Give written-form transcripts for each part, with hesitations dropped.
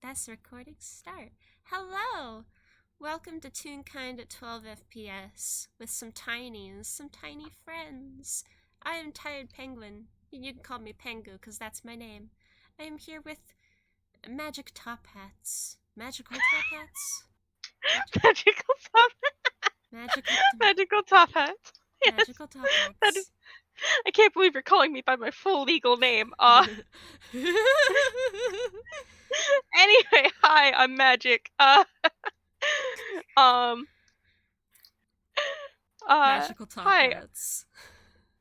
That's recording start. Hello! Welcome to Toonkind at 12 FPS with some tiny friends. I am Tired Penguin. You can call me Pengu because that's my name. I am here with magic top hats. Magical top hats? Magical top Magical, magical top hat. Yes. magical top That is, hats. I can't believe you're calling me by my full legal name. Anyway, hi, I'm Magic. Um Magical top Hi. hats.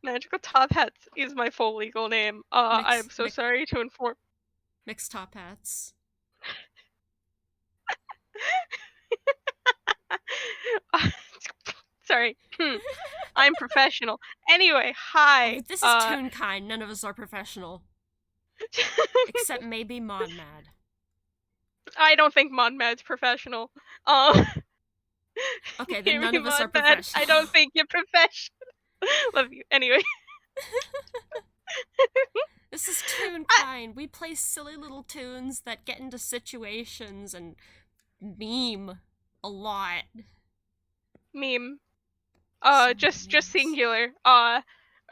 Magical Top Hats is my full legal name. I am so sorry to inform. Mixed top hats. Sorry. I'm professional. Anyway, hi. This is Toonkind. None of us are professional. Except maybe Monmad. I don't think Monmad's professional. Okay, then none of us are professional. I don't think you're professional. Love you. Anyway. This is Toonkind. We play silly little tunes that get into situations and meme a lot. Meme. So Just memes. singular.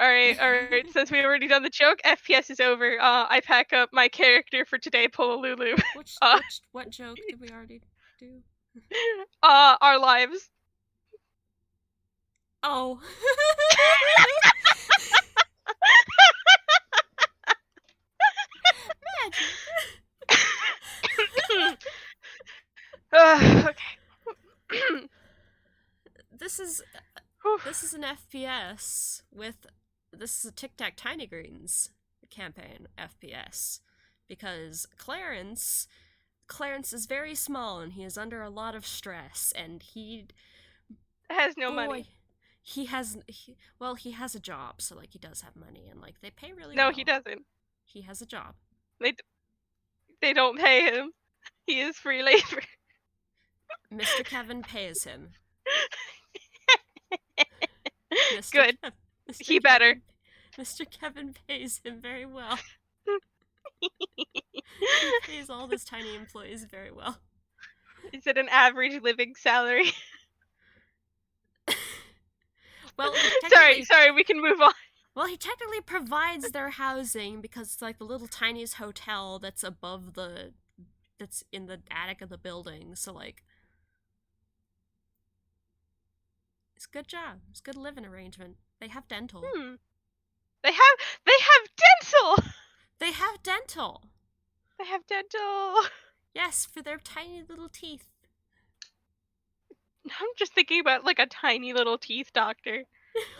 Alright, since we've already done the joke, FPS is over. I pack up my character for today, Pola-Lulu. What joke did we already do? Our lives. Oh. Okay. This is an FPS with this is a Tic Tac Tiny Greens campaign FPS because Clarence is very small and he is under a lot of stress and he has no money. He has a job, so like he does have money and like they pay really well. well. No, he doesn't. He has a job. They don't pay him. He is free labor. Mr. Kevin pays him. Good. He better. Mr. Kevin pays him very well. He pays all his tiny employees very well. Is it an average living salary? Well, sorry, we can move on. Well, he technically provides their housing because it's like the little tiniest hotel that's that's in the attic of the building. So like, it's a good job. It's a good living arrangement. They have dental. They have dental. They have dental. They have dental. Yes, for their tiny little teeth. I'm just thinking about like a tiny little teeth doctor.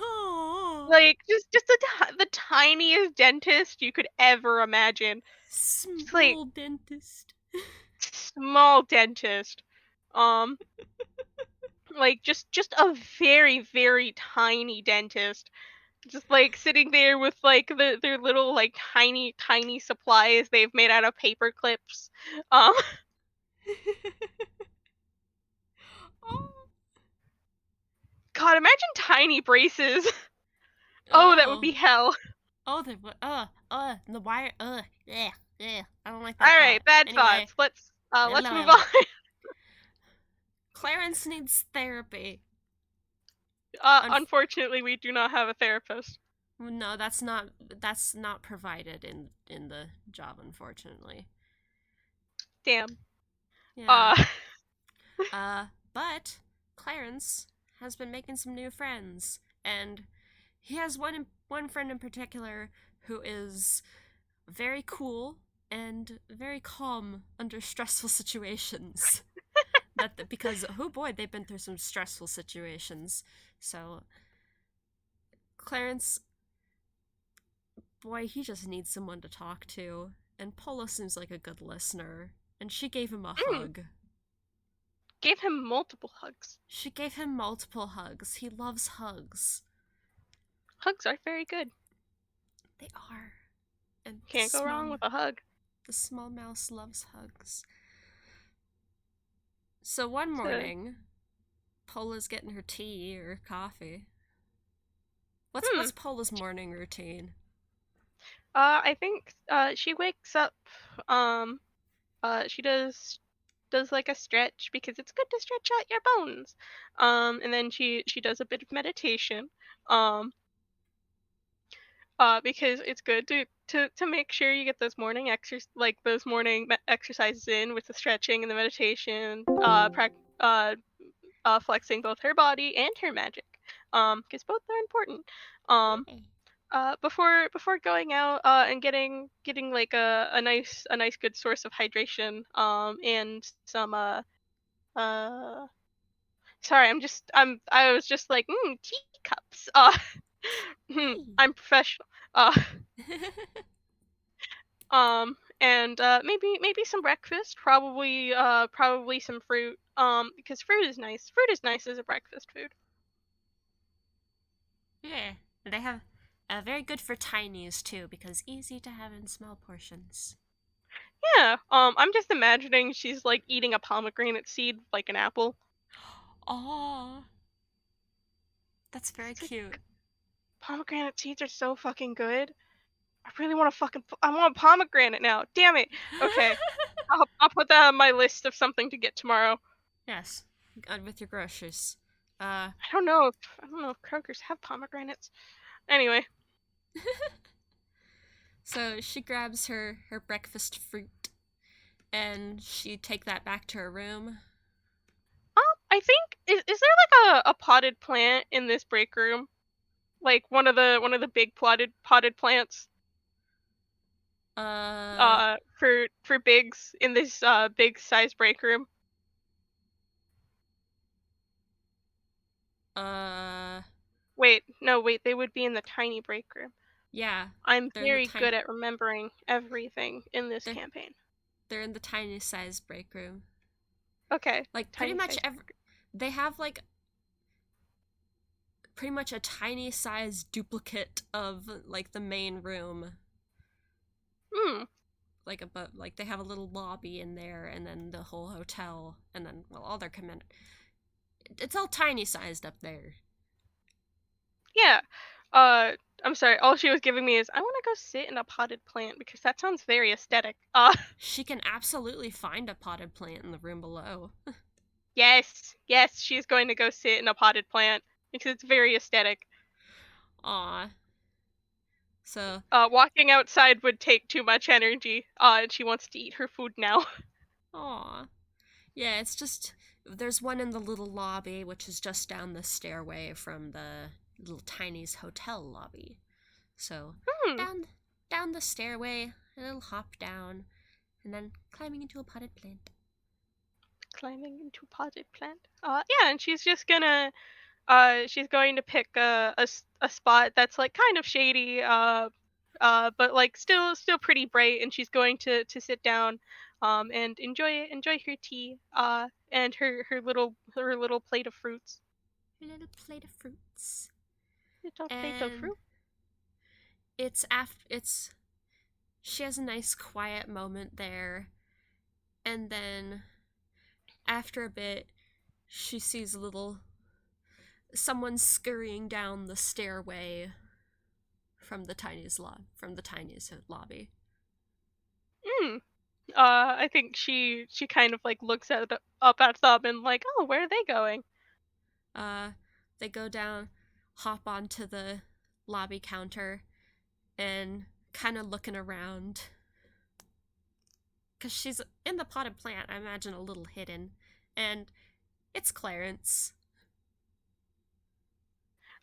Oh. Like just the tiniest dentist you could ever imagine. Small dentist. Small dentist. Like just a very, very tiny dentist. Just like sitting there with like their little like tiny supplies they've made out of paper clips. God, imagine tiny braces. Oh, that would be hell. Oh, they would. The wire. Yeah. I don't like that. All right, bad thoughts. Let's move on. Clarence needs therapy. Unfortunately, we do not have a therapist. No, that's not provided in the job, unfortunately. Damn. Yeah. But Clarence has been making some new friends, and he has one friend in particular who is very cool and very calm under stressful situations. Because oh boy, they've been through some stressful situations. So Clarence, boy, he just needs someone to talk to, and Pola seems like a good listener, and she gave him a hug. Gave him multiple hugs. She gave him multiple hugs. He loves hugs. Hugs are very good. They are. And can't go wrong with a hug. The small mouse loves hugs. So one morning, Pola's getting her tea or coffee. What's Pola's morning routine? I think she wakes up She does like a stretch because it's good to stretch out your bones. And then she does a bit of meditation. Um, because it's good to make sure you get those morning exercises in with the stretching and the meditation, flexing both her body and her magic, because both are important. Um, Yay. before going out, and getting like a nice good source of hydration, and some uh sorry, I was just like, teacups. Hey. I'm professional. Uh, and maybe some breakfast, probably some fruit, because fruit is nice as a breakfast food. Yeah. They have very good for tinies too, because easy to have in small portions. Yeah. I'm just imagining she's like eating a pomegranate seed like an apple. Aw, that's very It's like, cute. pomegranate seeds are so fucking good. I really want to I want a pomegranate now. Damn it. Okay. I'll put that on my list of something to get tomorrow. Yes, with your groceries. I don't know if Kroger's have pomegranates. Anyway, So she grabs her breakfast fruit and she take that back to her room. I think is there like a potted plant in this break room? Like one of the big potted plants Uh, for bigs in this big size break room. uh, Wait, no, wait, they would be in the tiny break room. yeah, I'm they're in the very tiny. good at remembering everything in this They're campaign. they're in the tiny size break room. Okay, Like pretty tiny much size every. They have like pretty much a tiny size duplicate of like the main room. Hmm. Like above, like they have a little lobby in there, and then the whole hotel, and then well, all their command. It's all tiny sized up there. Yeah. Uh, I'm sorry. All she was giving me is I want to go sit in a potted plant because that sounds very aesthetic. She can absolutely find a potted plant in the room below. Yes, yes, she's going to go sit in a potted plant because it's very aesthetic. Aw. So, Walking outside would take too much energy. And she wants to eat her food now. aw. Yeah, it's just. There's one in the little lobby, which is just down the stairway from the little Tiny's hotel lobby. So, Hmm. down down the stairway, a little hop down, and then climbing into a potted plant. Climbing into potted plant. Yeah, and she's going to pick a spot that's like kind of shady, but like still pretty bright, and she's going to sit down, and enjoy her tea, and her little plate of fruits. A little plate of fruits. Little plate of And fruit. it's she has a nice quiet moment there, and then after a bit she sees a little someone scurrying down the stairway from the tiniest lobby. Hmm. I think she kind of like looks up at them and like, oh, where are they going? uh they go down, hop onto the lobby counter, and kind of looking around because she's in the potted plant, I imagine, a little hidden, and it's Clarence.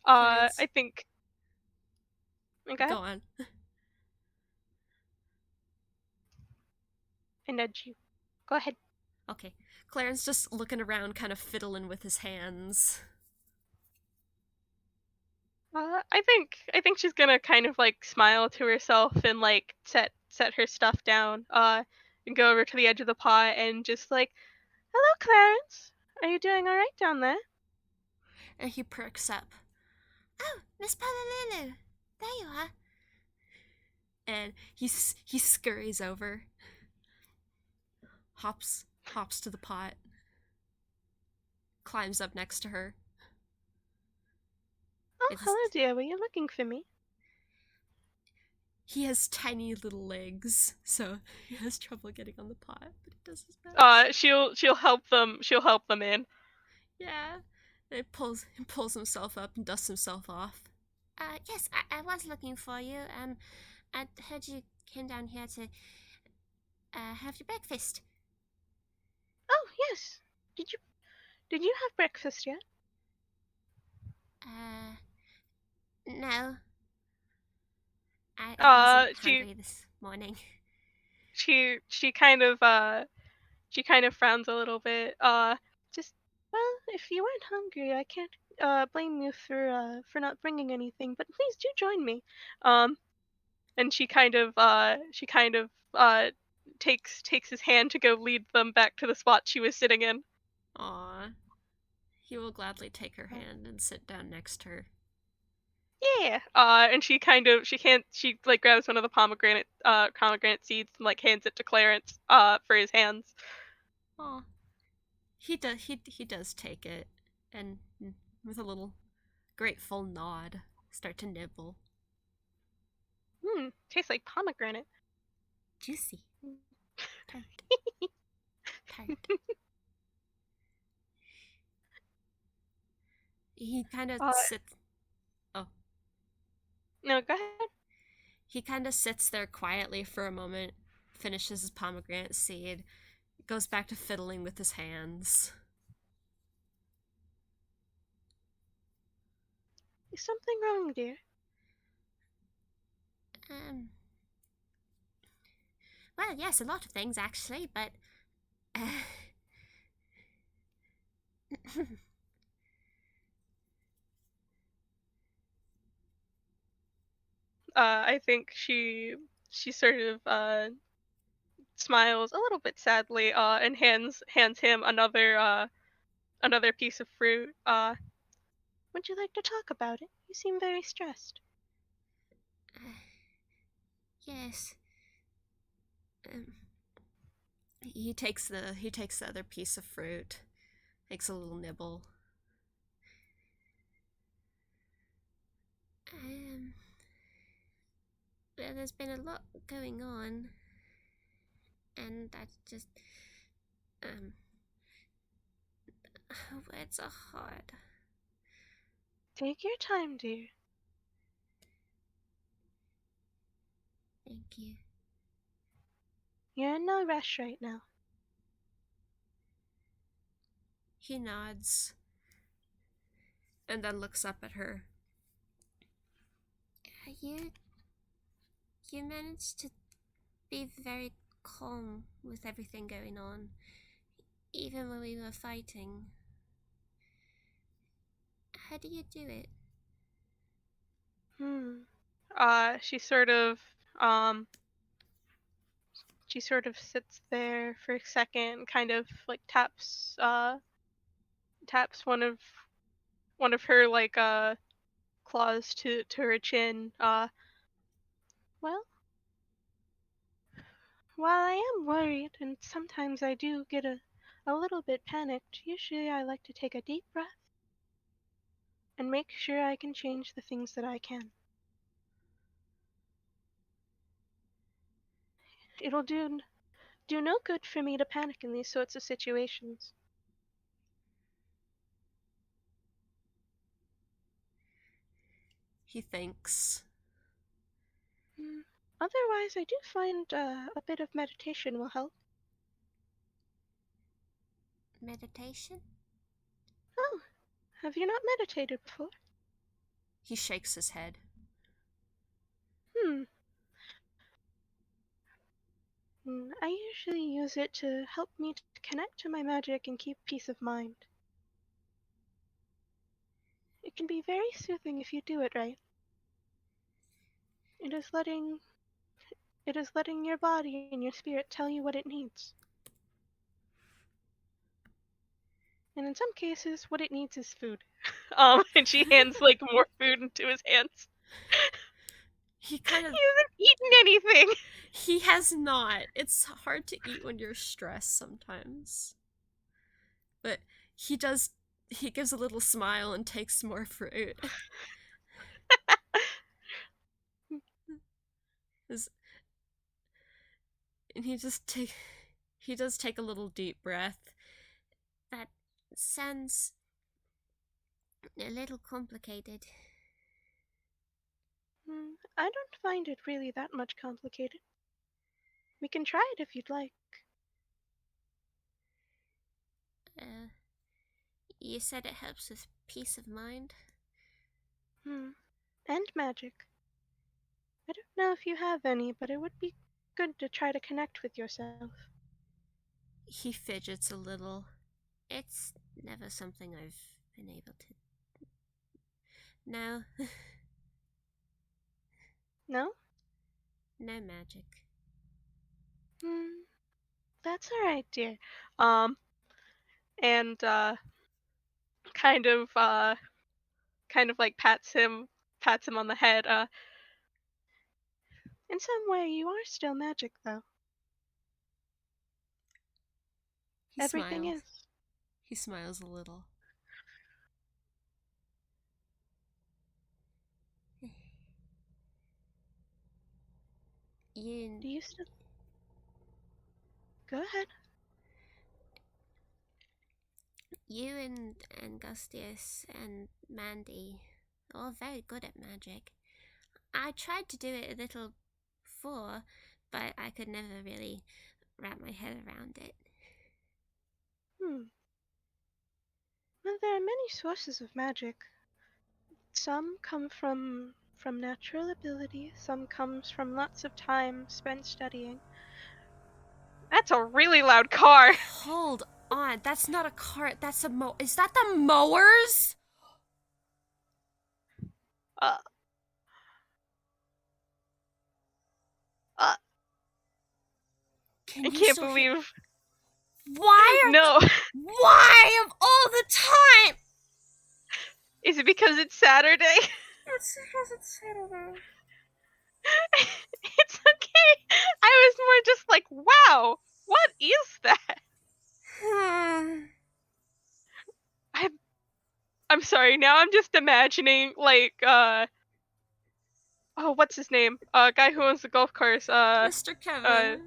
Clarence, I think. Okay. go on. I nudge you. Go ahead. Okay, Clarence just looking around, kind of fiddling with his hands. I think she's gonna kind of like smile to herself and like set her stuff down. And go over to the edge of the pot and just like, hello, Clarence. Are you doing all right down there? And he perks up. Oh, Miss Pola-Lulu, there you are. And he scurries over, hops to the pot, climbs up next to her. Oh, It's hello, dear. Were you looking for me? he has tiny little legs, so he has trouble getting on the pot, but he does his best. She'll help them in. Yeah. And he pulls himself up and dusts himself off. Yes, I was looking for you. I heard you came down here to have your breakfast. Oh yes. Did you have breakfast yet? Uh, no, I wasn't Uh, she hungry this morning. she she kind of uh she kind of frowns a little bit. Just well, if you weren't hungry, I can't blame you for not bringing anything. But please do join me. Um, and she kind of takes his hand to go lead them back to the spot she was sitting in. Aw, he will gladly take her hand and sit down next to her. Yeah. And she like grabs one of the pomegranate seeds and like hands it to Clarence for his hands. Aw, he does take it, and with a little grateful nod, start to nibble. Tastes like pomegranate. Juicy, tart, tart. He kind of Uh, sits. Oh, no, go ahead. he kind of sits there quietly for a moment, finishes his pomegranate seed, goes back to fiddling with his hands. Is something wrong, dear? Um, well, yes, a lot of things actually, but uh, I think she sort of smiles a little bit sadly and hands him another piece of fruit. Would you like to talk about it? You seem very stressed. yes. Um, he takes the other piece of fruit, takes a little nibble. Um, well, there's been a lot going on, and that's just um, words are hard. Take your time, dear. Thank you. You're in no rush right now. He nods and then looks up at her. You you managed to be very calm with everything going on, even when we were fighting. How do you do it? Hmm. Uh, she sort of um she sort of sits there for a second, kind of like taps one of her like claws to her chin. Well, while I am worried and sometimes I do get a little bit panicked, usually I like to take a deep breath and make sure I can change the things that I can. It'll do no good for me to panic in these sorts of situations. He thinks. Hmm. Otherwise, I do find a bit of meditation will help. Meditation? Oh, have you not meditated before? He shakes his head. Hmm. I usually use it to help me to connect to my magic and keep peace of mind. It can be very soothing if you do it right. It is letting it is letting your body and your spirit tell you what it needs. And in some cases, what it needs is food. And she hands like more food into his hands. He kind of. He hasn't eaten anything. He has not. It's hard to eat when you're stressed sometimes. But he does. He gives a little smile and takes more fruit. Is- And he does take a little deep breath. That sounds a little complicated. I don't find it really that much complicated. We can try it if you'd like. Uh, you said it helps with peace of mind? And magic. I don't know if you have any, but it would be good to try to connect with yourself. He fidgets a little. It's never something I've been able to. No. No? No magic. That's alright, dear. Um, and kind of like pats him on the head. In some way, you are still magic, though. He Everything smiles. is. He smiles a little. You, Do you still? Go ahead. you and Angustius and Mandy are all very good at magic. I tried to do it a little before, but I could never really wrap my head around it. Well, there are many sources of magic. Some come from natural ability. Some comes from lots of time spent studying. That's a really loud car. Hold on, that's not a cart. That's a Is that the mowers? Uh, uh, Can I you can't still hear? believe. Why are No. Why of all the time? Is it because it's Saturday? It's because it's Saturday. It's okay. I was more just like, wow, what is that? I'm sorry. Now I'm just imagining like oh, what's his name? Guy who owns the golf course. Mr. Kevin.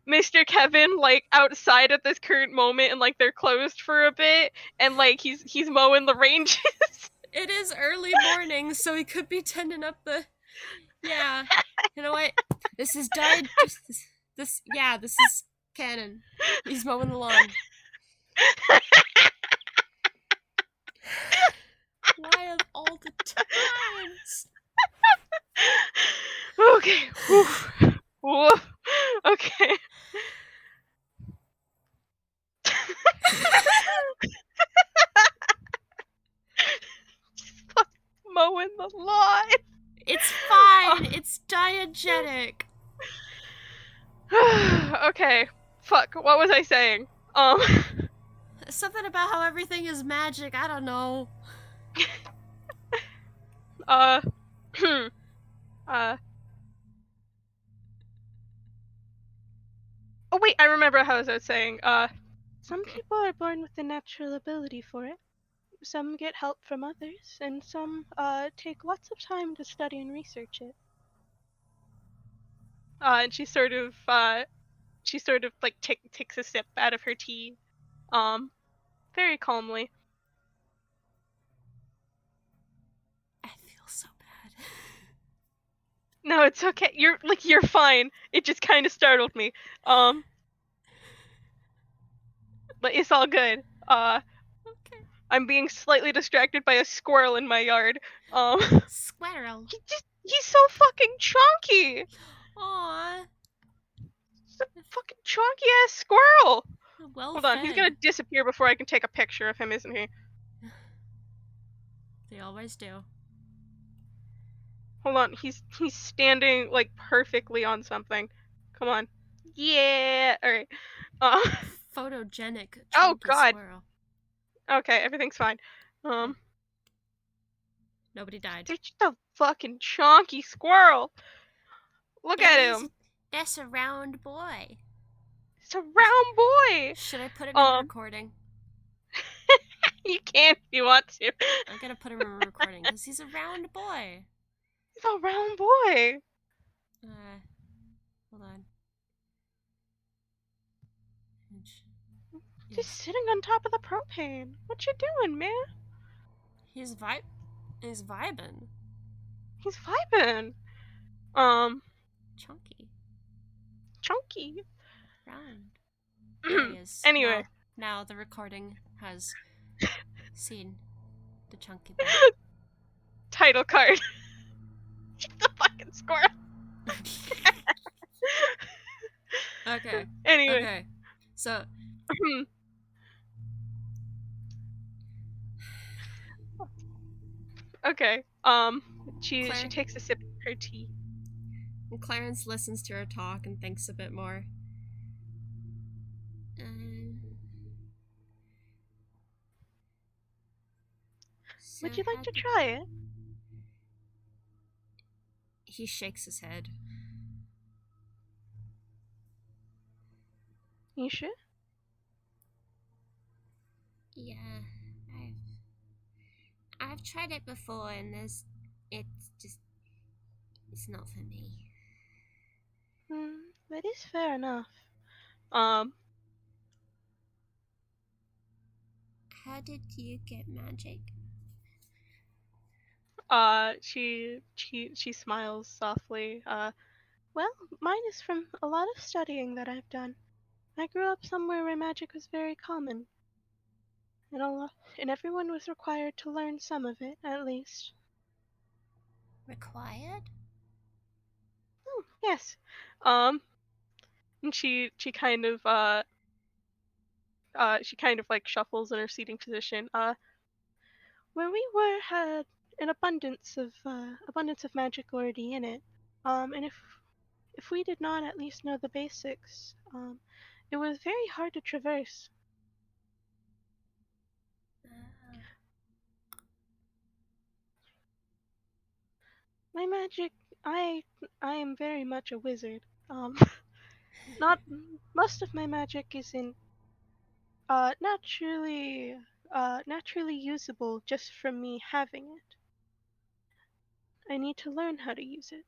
Mr. Kevin, like outside at this current moment, and like they're closed for a bit, and like he's mowing the ranges. It is early morning, so he could be tending up the. Yeah. You know what? This is died. Just this. Yeah, this is canon. He's mowing the lawn. Why of all the times? Okay. Whew. Okay. Just mowing the lawn. It's fine. It's diegetic. Okay. Fuck. What was I saying? Something about how everything is magic. I don't know. uh. uh. Oh wait, I remember how I was saying. Some Okay. people are born with the natural ability for it. Some get help from others, and some take lots of time to study and research it. And she sort of like takes a sip out of her tea, very calmly. I feel so bad. No, it's okay. You're fine. It just kind of startled me. But it's all good. Okay. I'm being slightly distracted by a squirrel in my yard. Squirrel. He's so fucking chunky. Aww. He's a fucking chunky ass squirrel. Well Hold on, he's fed. gonna disappear before I can take a picture of him, isn't he? They always do. Hold on, he's standing like perfectly on something. Come on. Yeah. All right. Photogenic, Oh chunky God. squirrel. Okay, everything's fine. Nobody died. He's just a fucking chunky squirrel. Look at him. That's a round boy. It's a round boy. Should I put him in the recording? You can if you want to. I'm gonna put him in a recording because he's a round boy. He's a round boy. Hold on. Just Yes. sitting on top of the propane. What you doing, man? He's vibing. He's vibing. Um, Chunky. chunky. Round. There he is. Anyway, Now the recording has seen the chunky bit. title card. The fucking squirrel. Okay. Anyway. Okay. So Okay. She Claire takes a sip of her tea. Clarence listens to her talk and thinks a bit more. Um, so Would you like how to did try it? he shakes his head? You sure? Yeah, I've tried it before and it's not for me. That is fair enough. Um, How did you get magic? she smiles softly. Well, mine is from a lot of studying that I've done. I grew up somewhere where magic was very common, and and everyone was required to learn some of it, at least. Required? Oh, yes. Um, and she kind of like shuffles in her seating position. Where we were had an abundance of magic already in it. And if we did not at least know the basics, it was very hard to traverse. Uh, My magic, I I am very much a wizard. Not most of my magic isn't naturally usable just from me having it. I need to learn how to use it.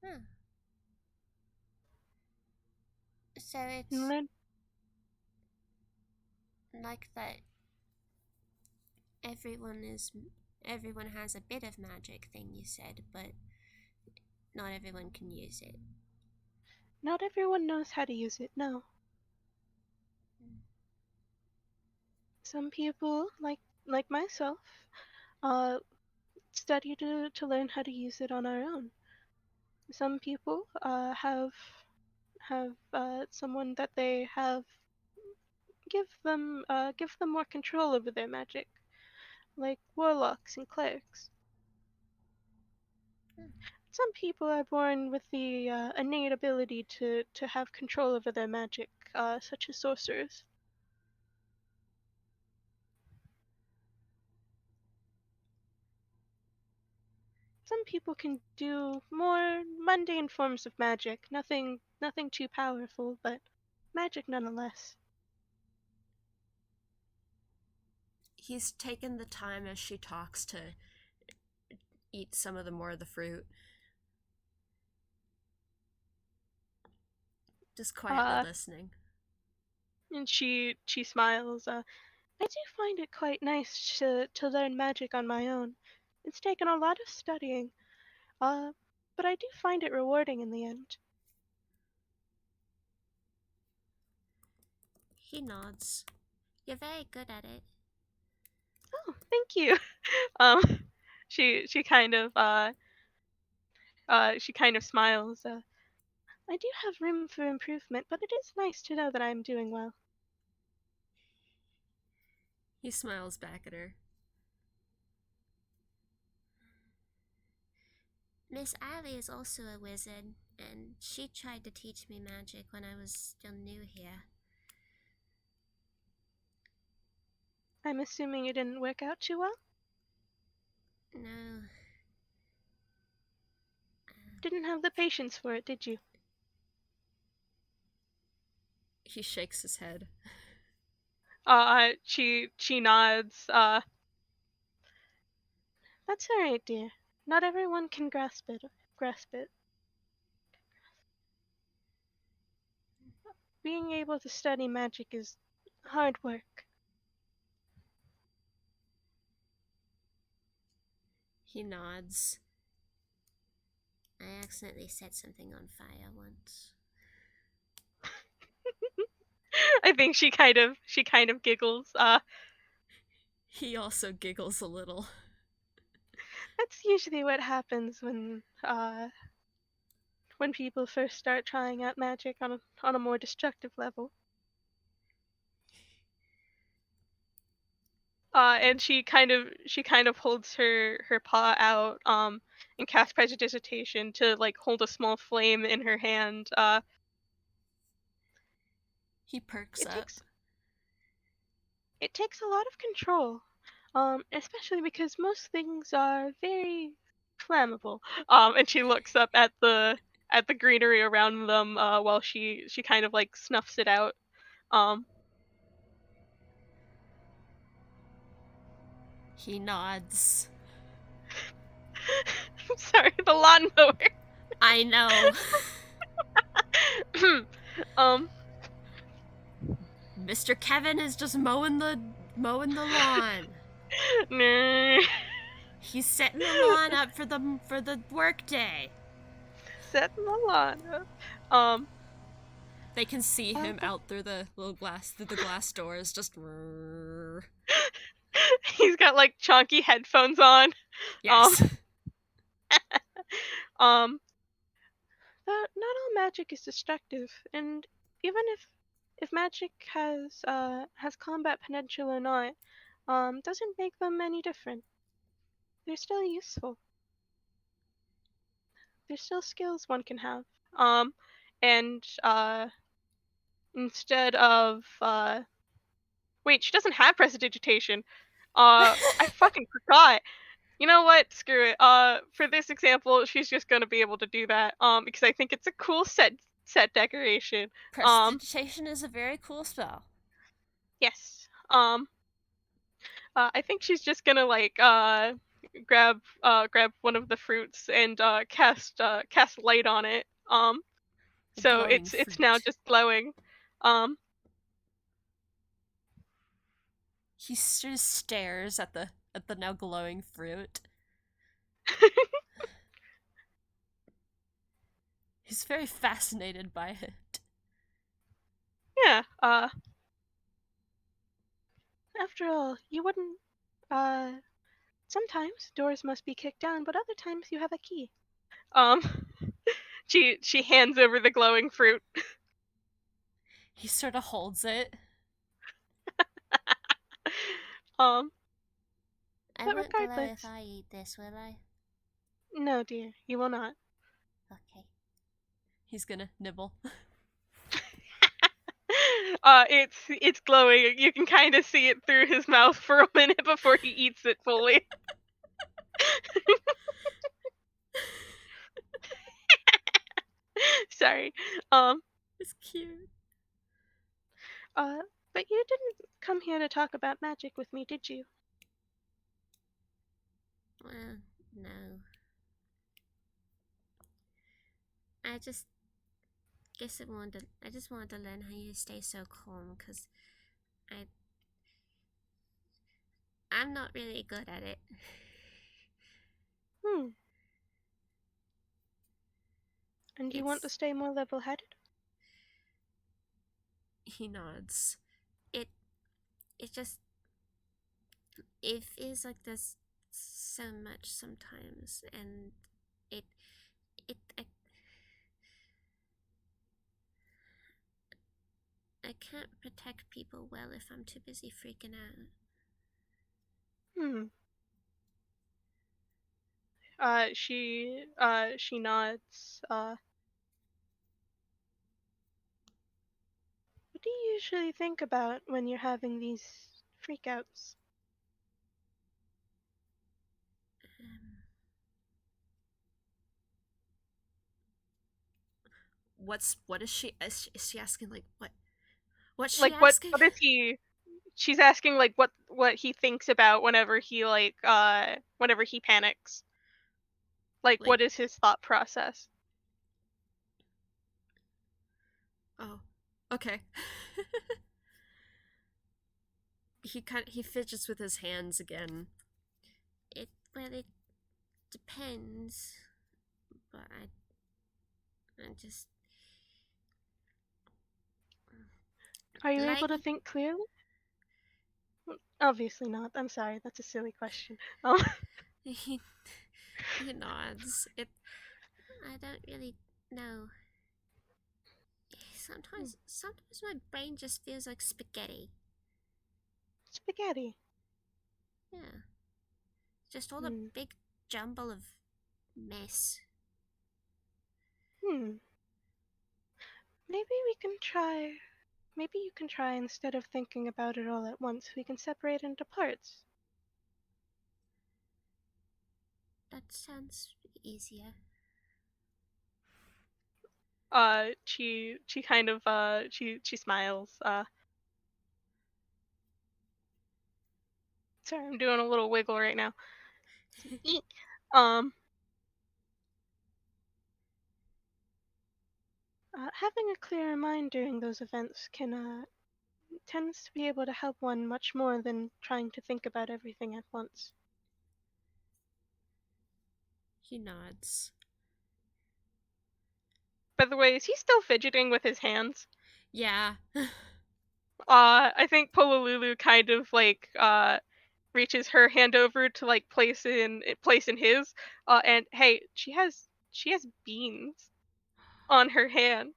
huh. So And it's learn like that everyone has a bit of magic thing you said, but not everyone can use it. Not everyone knows how to use it, no. Some people, like myself, uh, study to learn how to use it on our own. Some people have someone that they have give them more control over their magic, like warlocks and clerics. Hmm. Some people are born with the innate ability to have control over their magic, such as sorcerers. Some people can do more mundane forms of magic, nothing too powerful, but magic nonetheless. He's taken the time as she talks to eat some of the more of the fruit, just quietly Uh, listening. and she smiles. I do find it quite nice to learn magic on my own. It's taken a lot of studying, uh, but I do find it rewarding in the end. He nods. You're very good at it. Oh, thank you. Um, she kind of she kind of smiles. I do have room for improvement, but it is nice to know that I am doing well. He smiles back at her. Miss Ivy is also a wizard, and she tried to teach me magic when I was still new here. I'm assuming it didn't work out too well. No, Didn't have the patience for it, did you? he shakes his head. She nods. That's all right, dear. Not everyone can grasp it. Grasp it. being able to study magic is hard work. He nods. I accidentally set something on fire once. I think she kind of giggles. He also giggles a little. That's usually what happens when people first start trying out magic on a more destructive level. And she kind of holds her paw out and casts prestidigitation to like hold a small flame in her hand. He perks It up. takes it takes a lot of control, especially because most things are very flammable. And she looks up at the greenery around them while she kind of like snuffs it out. Um, He nods. sorry, the lawnmower. I know. um, Mr. Kevin is just mowing the lawn. nah, He's setting the lawn up for the workday. setting the lawn up. Um, They can see him but out through the glass doors. Just he's got like chonky headphones on. Um, yes. um, not all magic is destructive, and even if magic has combat potential or not, doesn't make them any different. They're still useful. They're still skills one can have. And instead of wait, she doesn't have prestidigitation. I fucking forgot. You know what? Screw it. For this example, she's just gonna be able to do that. Because I think it's a cool set decoration. Prestidigitation is a very cool spell. Yes. I think she's just gonna like grab one of the fruits and cast light on it. A So glowing it's now fruit. just glowing. Um, He just stares at the now glowing fruit. He's very fascinated by it. yeah. After all, you wouldn't. Uh, Sometimes doors must be kicked down, but other times you have a key. Um, she hands over the glowing fruit. He sort of holds it. Um, I but won't glow if regardless, I eat this, will I? no, dear, you will not. Okay. He's gonna nibble. It's glowing. You can kind of see it through his mouth for a minute before he eats it fully. Sorry. Um. It's cute. Uh. But you didn't come here to talk about magic with me, did you? Well, no. I just I just wanted to learn how you stay so calm, cause I I'm not really good at it. Hmm. And you want to It's stay more level-headed? He nods. It it just it feels like this so much sometimes, and it it I can't protect people well if I'm too busy freaking out. Hmm. She nods. What do you usually think about when you're having these freakouts? Um, what is she asking, like what's she Like what asking? what is he she's asking like what he thinks about whenever he panics. Like Like, what is his thought process? oh, Okay. He fidgets with his hands again. It depends, but I just Are you able like to think clearly? Obviously not. I'm sorry. That's a silly question. Um, he he nods. It I don't really know. Sometimes my brain just feels like spaghetti. spaghetti. Yeah, just all the Hmm. big jumble of mess. Hmm. Maybe we can try. Maybe you can try instead of thinking about it all at once. We can separate into parts. That sounds easier. She kind of she smiles. Sorry, I'm doing a little wiggle right now. Eek. Um, having a clearer mind during those events can tends to be able to help one much more than trying to think about everything at once. He nods. By the way, is he still fidgeting with his hands? Yeah. I think Pola-Lulu kind of like reaches her hand over to like place in his. And hey, she has beans on her hand.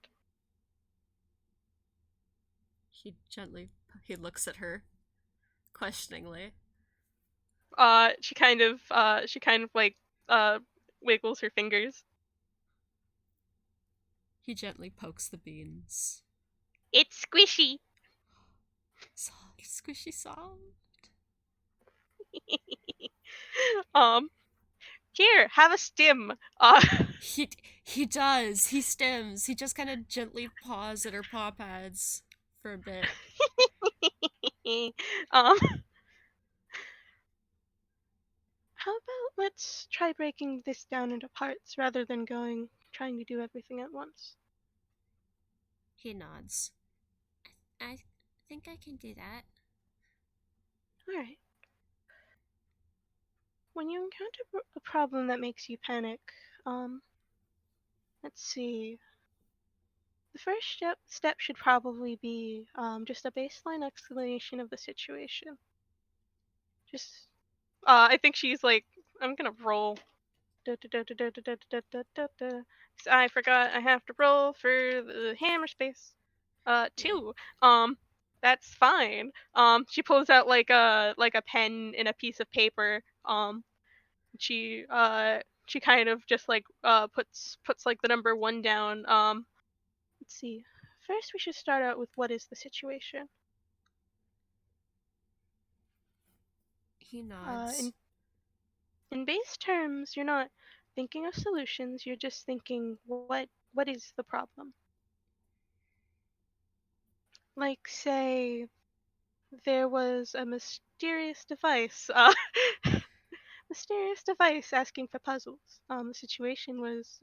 He looks at her questioningly. She kind of like uh wiggles her fingers. He gently pokes the beans. It's squishy. Soft, squishy soft. um, Here, have a stim. He he does. He stems. He just kind of gently paws at her paw pads for a bit. um, how about let's try breaking this down into parts rather than trying to do everything at once. He nods. I think I can do that. All right. When you encounter a problem that makes you panic, um, let's see. The first step should probably be just a baseline explanation of the situation. Just, I think she's like, I'm gonna roll. I forgot I have to roll for the hammer space. Yeah. Two. That's fine. She pulls out like a pen and a piece of paper. She kind of just like puts like the number one down. Let's see. First, we should start out with what is the situation. He Uh, nods. in in base terms, you're not thinking of solutions. You're just thinking what is the problem. Like say there was a mysterious device, mysterious device asking for puzzles. The situation was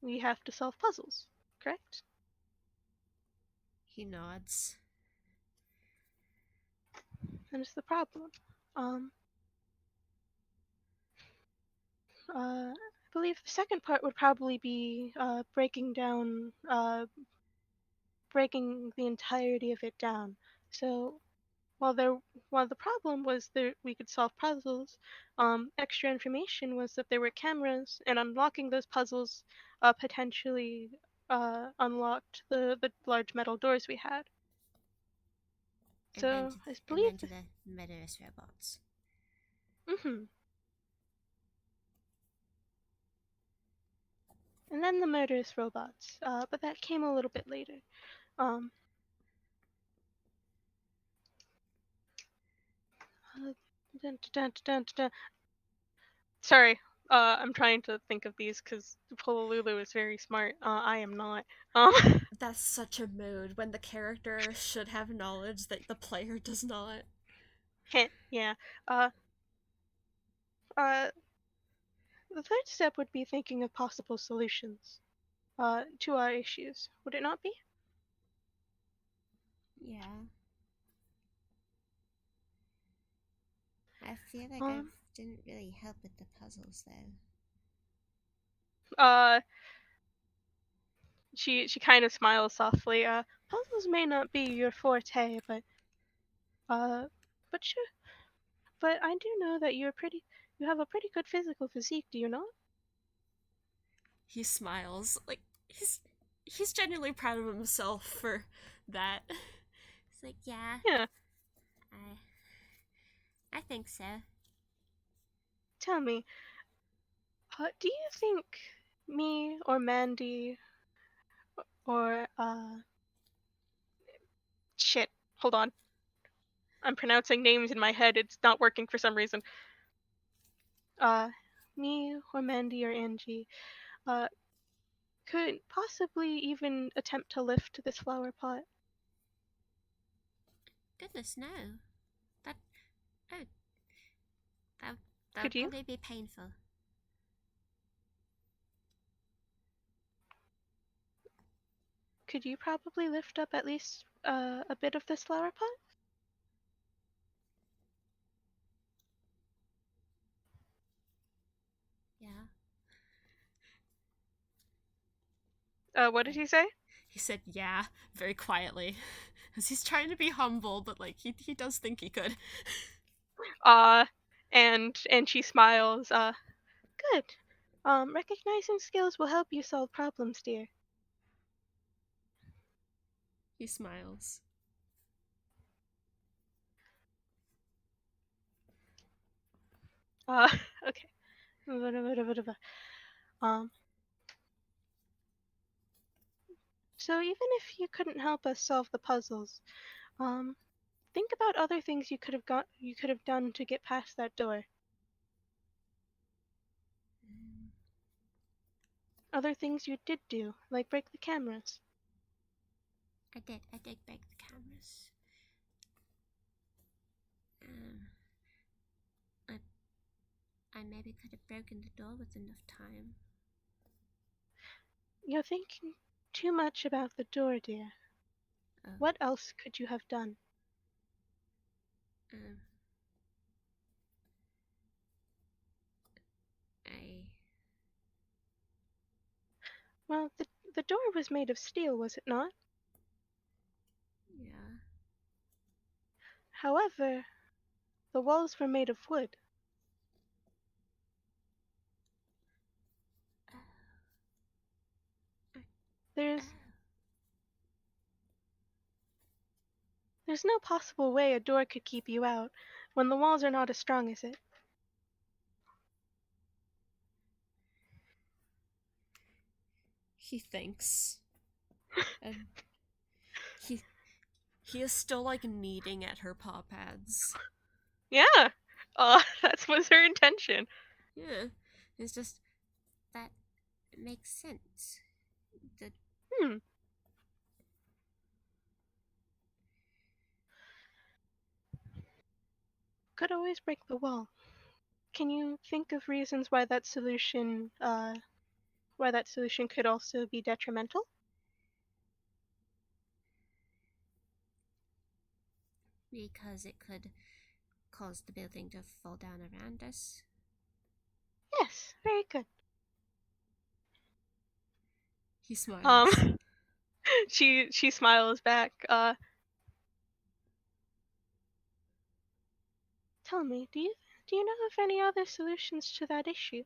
we have to solve puzzles, correct? He nods. That is the problem. Um, I believe the second part would probably be breaking the entirety of it down. So while there, while the problem was that we could solve puzzles, extra information was that there were cameras, and unlocking those puzzles potentially unlocked the large metal doors we had. So I And believe, then to the murderous robots. mm-hmm. And then the murderous robots, but that came a little bit later. Um, uh, dun, dun, dun, dun, dun. Sorry, I'm trying to think of these because Pololulu is very smart. I am not. Um, That's such a mood when the character should have knowledge that the player does not. yeah. Uh, uh, the third step would be thinking of possible solutions to our issues. Would it not be? Yeah. I feel like I Um, didn't really help with the puzzles, though. uh, she kind of smiles softly. Puzzles may not be your forte, uh, but sure. But I do know that you have a pretty good physical physique, do you not? He smiles. Like, he's genuinely proud of himself for that. He's like, yeah, Yeah. I think so. Tell me, do you think me or Mandy or shit, hold on. I'm pronouncing names in my head. It's not working for some reason. Uh, me or Mandy or Angie, uh, could possibly even attempt to lift this flower pot. Goodness, no. That, oh, that, that Could would you? probably be painful. Could you probably lift up at least a bit of this flower pot? Yeah. What did he say? He said, yeah, very quietly. Because he's trying to be humble, but, like, he does think he could. Uh, and she smiles. Good. Recognizing skills will help you solve problems, dear. He smiles. Uh, okay. Um, so even if you couldn't help us solve the puzzles, um, think about other things you could have done to get past that door. Um, Other things you did do, like break the cameras. I did break the cameras. Um, I, I maybe could have broken the door with enough time. You're thinking too much about the door, dear. Oh, What else could you have done? um, I, Well, the door was made of steel, was it not? yeah. However, the walls were made of wood. Oh, oh, There's there's no possible way a door could keep you out when the walls are not as strong as it. he thinks. And he, he is still, like, kneading at her paw pads. Yeah. That was her intention. Yeah. It's just, that makes sense. The, Hmm. Could always break the wall. Can you think of reasons why that solution could also be detrimental? because it could cause the building to fall down around us. Yes, very good. He smiles. Um, she smiles back. Tell me, do you know of any other solutions to that issue?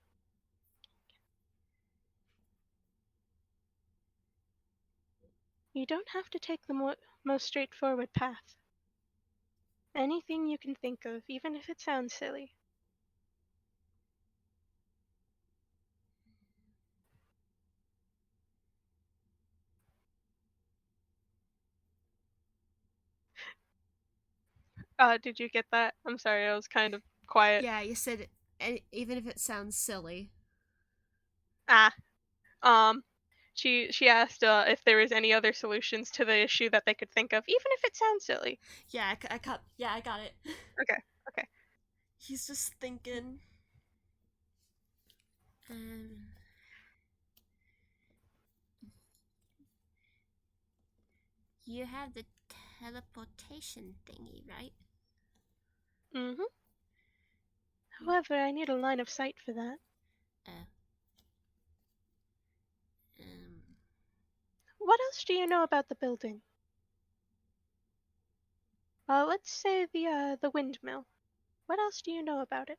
You don't have to take the most straightforward path. Anything you can think of, even if it sounds silly. Did you get that? I'm sorry, I was kind of quiet. Yeah, you said, even if it sounds silly. Ah, um, she asked if there was any other solutions to the issue that they could think of, even if it sounds silly. Yeah, I got it. Okay, okay. He's just thinking. Um, you have the teleportation thingy, right? Mm-hmm. Hmm. However, I need a line of sight for that. Uh, um, What else do you know about the building? Let's say the windmill. What else do you know about it?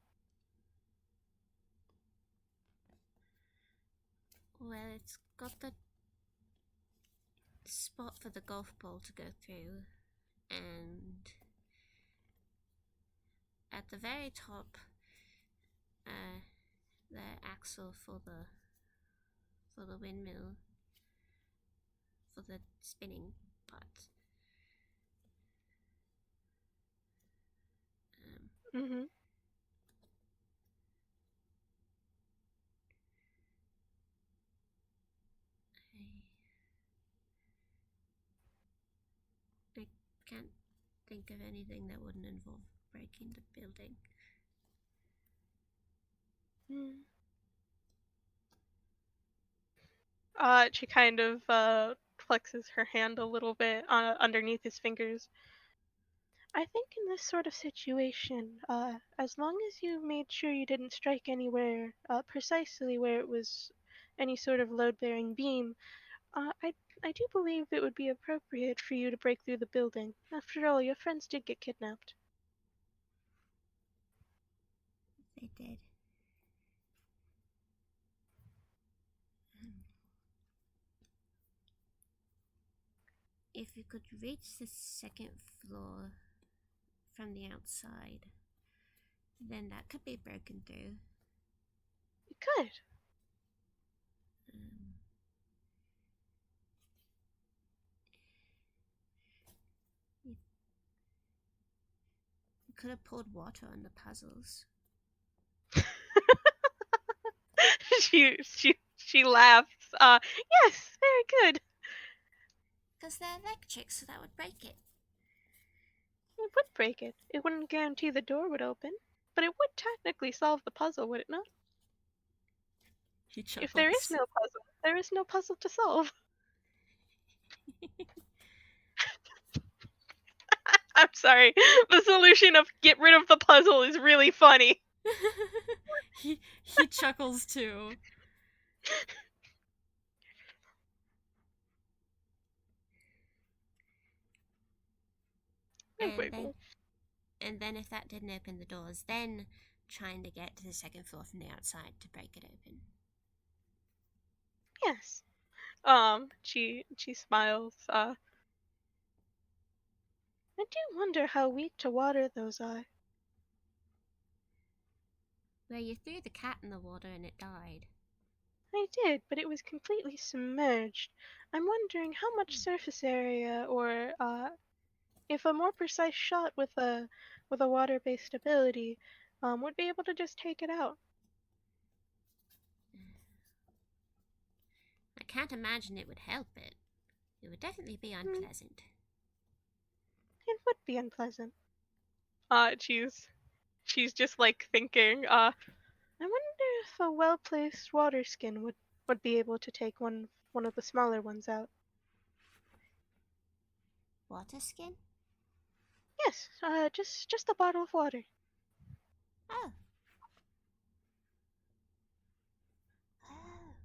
well, it's got the spot for the golf ball to go through, and at the very top, uh, the axle for the windmill for the spinning part. Um, Mm-hmm. I can't think of anything that wouldn't involve breaking the building. Mm. She kind of flexes her hand a little bit underneath his fingers. I think in this sort of situation, as long as you made sure you didn't strike anywhere precisely where it was any sort of load-bearing beam, uh, I I do believe it would be appropriate for you to break through the building. After all, your friends did get kidnapped. They did. Um, if you could reach the second floor from the outside, then that could be broken through. Good. Um, you, you could have poured water on the puzzles. She laughs. Yes, very good. Because they're electric, so that would break it. It would break it. It wouldn't guarantee the door would open, but it would technically solve the puzzle, would it not? He If there is chuckles. no puzzle, there is no puzzle to solve. I'm sorry. The solution of get rid of the puzzle is really funny. he chuckles too. And Wait, then and then if that didn't open the doors, then trying to get to the second floor from the outside to break it open. yes. She smiles. I do wonder how weak to water those are. Where you threw the cat in the water and it died. I did, but it was completely submerged. I'm wondering how much surface area, or if a more precise shot with a water-based ability, would be able to just take it out. I can't imagine it would help it. It would definitely be Hmm, unpleasant. it would be unpleasant. She's just like thinking. I wonder if a well-placed water skin would be able to take one of the smaller ones out. Water skin? Yes, just a bottle of water. Oh. Oh.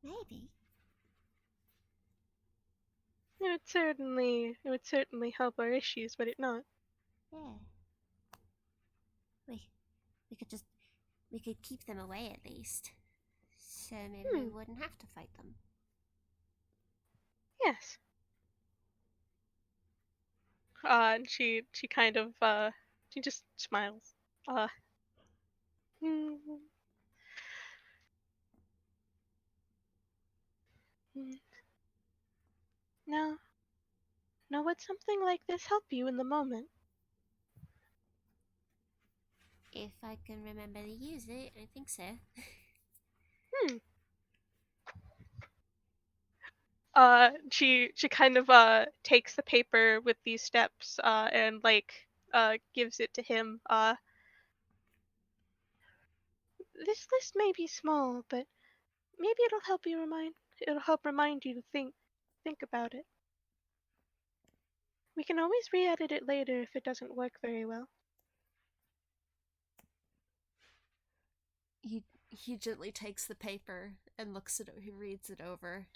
Maybe. It would certainly help our issues, would it not? Yeah. We we could just we could keep them away at least. So maybe we Hmm. wouldn't have to fight them. Yes. And she kind of she just smiles. Uh. Hmm, hmm. Now, now, would something like this help you in the moment? If I can remember to use it, I think so. Hmm. She kind of takes the paper with these steps and like gives it to him. This list may be small, but maybe it'll help remind you to think about it. We can always re-edit it later if it doesn't work very well. He gently takes the paper and looks at it. He reads it over.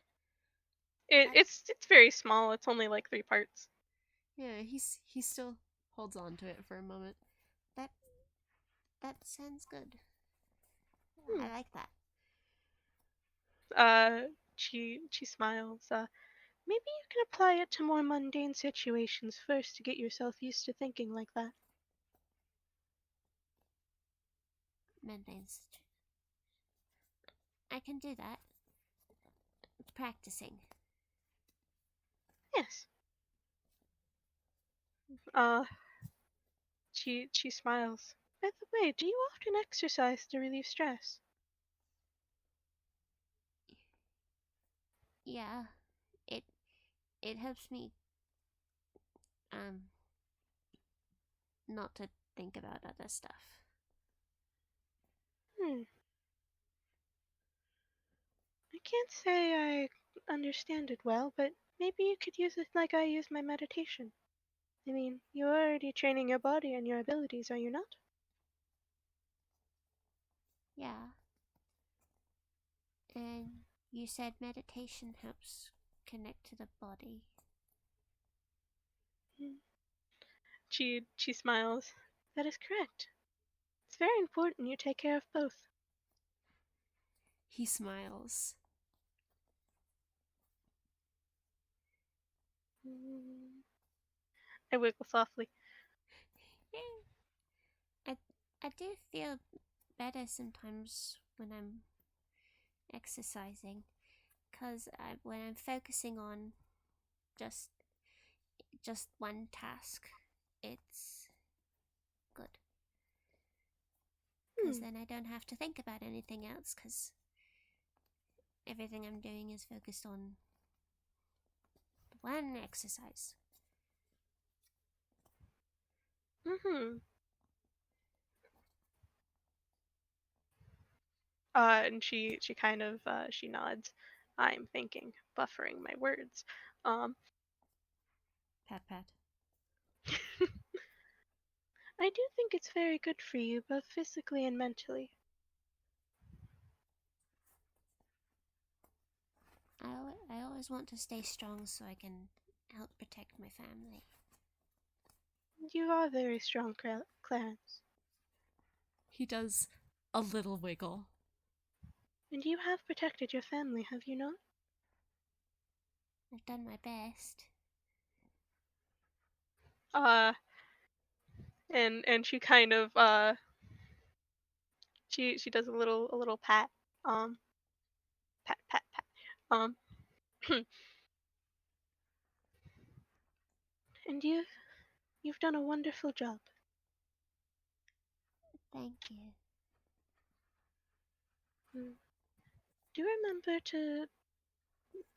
It's very small. It's only like 3 parts. Yeah, he still holds on to it for a moment. That that sounds good. Hmm. I like that. She smiles. Maybe you can apply it to more mundane situations first to get yourself used to thinking like that. Mundane. I can do that. Practicing. Yes. Uh, she smiles. By the way, do you often exercise to relieve stress? Yeah, it it helps me um not to think about other stuff. Hmm. I can't say I understand it well, but maybe you could use it like I use my meditation. I mean, you're already training your body and your abilities, are you not? Yeah, and you said meditation helps connect to the body. Hmm. She smiles. That is correct. It's very important you take care of both. He smiles. Mm. I wiggle softly. I I do feel better sometimes when I'm exercising, cause when I'm focusing on just just one task, it's good. Cause Hmm. then I don't have to think about anything else. Cause everything I'm doing is focused on one exercise. Mm-hmm. And she kind of she nods. I'm thinking, buffering my words. Um, Pat pat. I do think it's very good for you, both physically and mentally. I always want to stay strong so I can help protect my family. You are very strong, Clarence. He does a little wiggle. And you have protected your family, have you not? I've done my best. Uh, and she kind of she does a little pat, um, pat pat pat. Um, and you've done a wonderful job. Thank you. Mm. Do remember to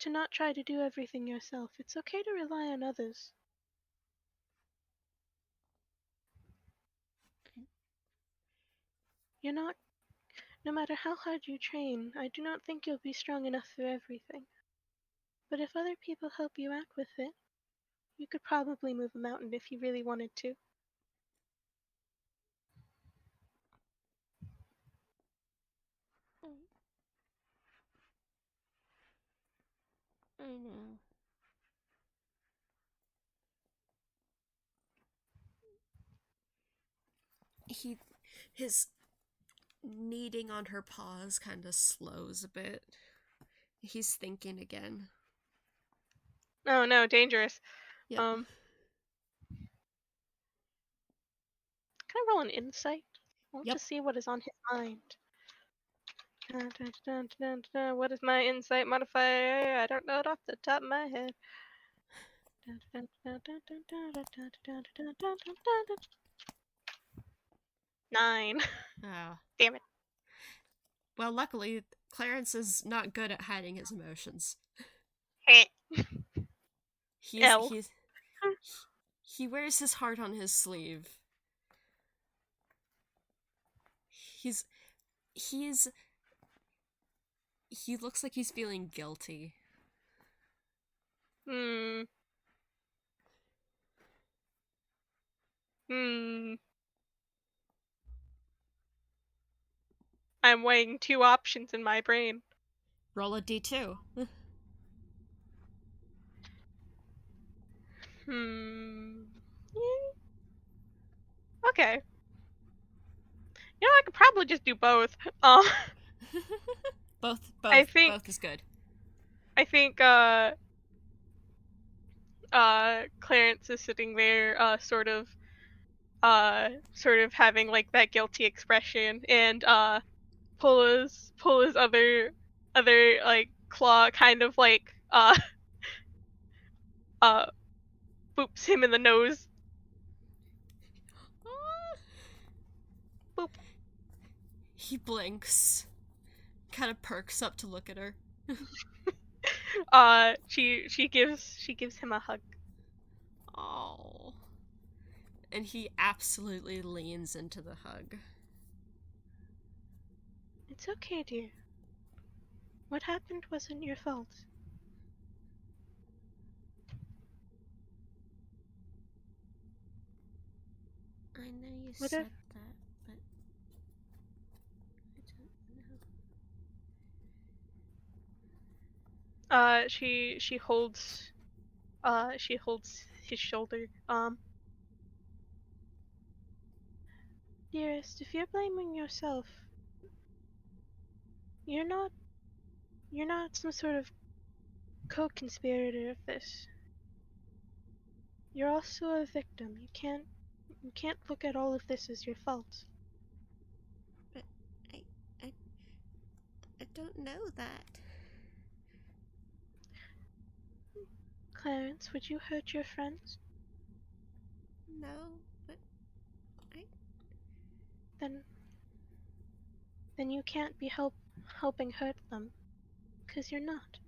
not try to do everything yourself. It's okay to rely on others. You're not, no matter how hard you train, I do not think you'll be strong enough for everything. But if other people help you out with it, you could probably move a mountain if you really wanted to. I, I know. He his kneading on her paws kind of slows a bit. He's thinking again. Oh no, dangerous. Yep. Um, can I roll an insight? I want to Yep. see what is on his mind. What is my insight modifier? I don't know it off the top of my head. 9. Oh. Damn it. Well, luckily, Clarence is not good at hiding his emotions. He's L. he's he wears his heart on his sleeve. He's he's he looks like he's feeling guilty. Hmm. Hmm. I'm weighing two options in my brain. Roll a d2. Hmm. Okay. You know, I could probably just do both. both, I both, think, both is good. I think, Clarence is sitting there, sort of having like that guilty expression, and Pola's other like claw kind of like uh boops him in the nose. Boop. He blinks, kind of perks up to look at her. She gives him a hug. Oh. And he absolutely leans into the hug. It's okay, dear. What happened wasn't your fault. I know you What if said that, but I don't know. she holds his shoulder. Dearest, if you're blaming yourself, you're not you're not some sort of co-conspirator of this. You're also a victim. You can't look at all of this as your fault. But I, I, I don't know that. Clarence, would you hurt your friends? No, but I. Then you can't be helping hurt them, 'cause you're not.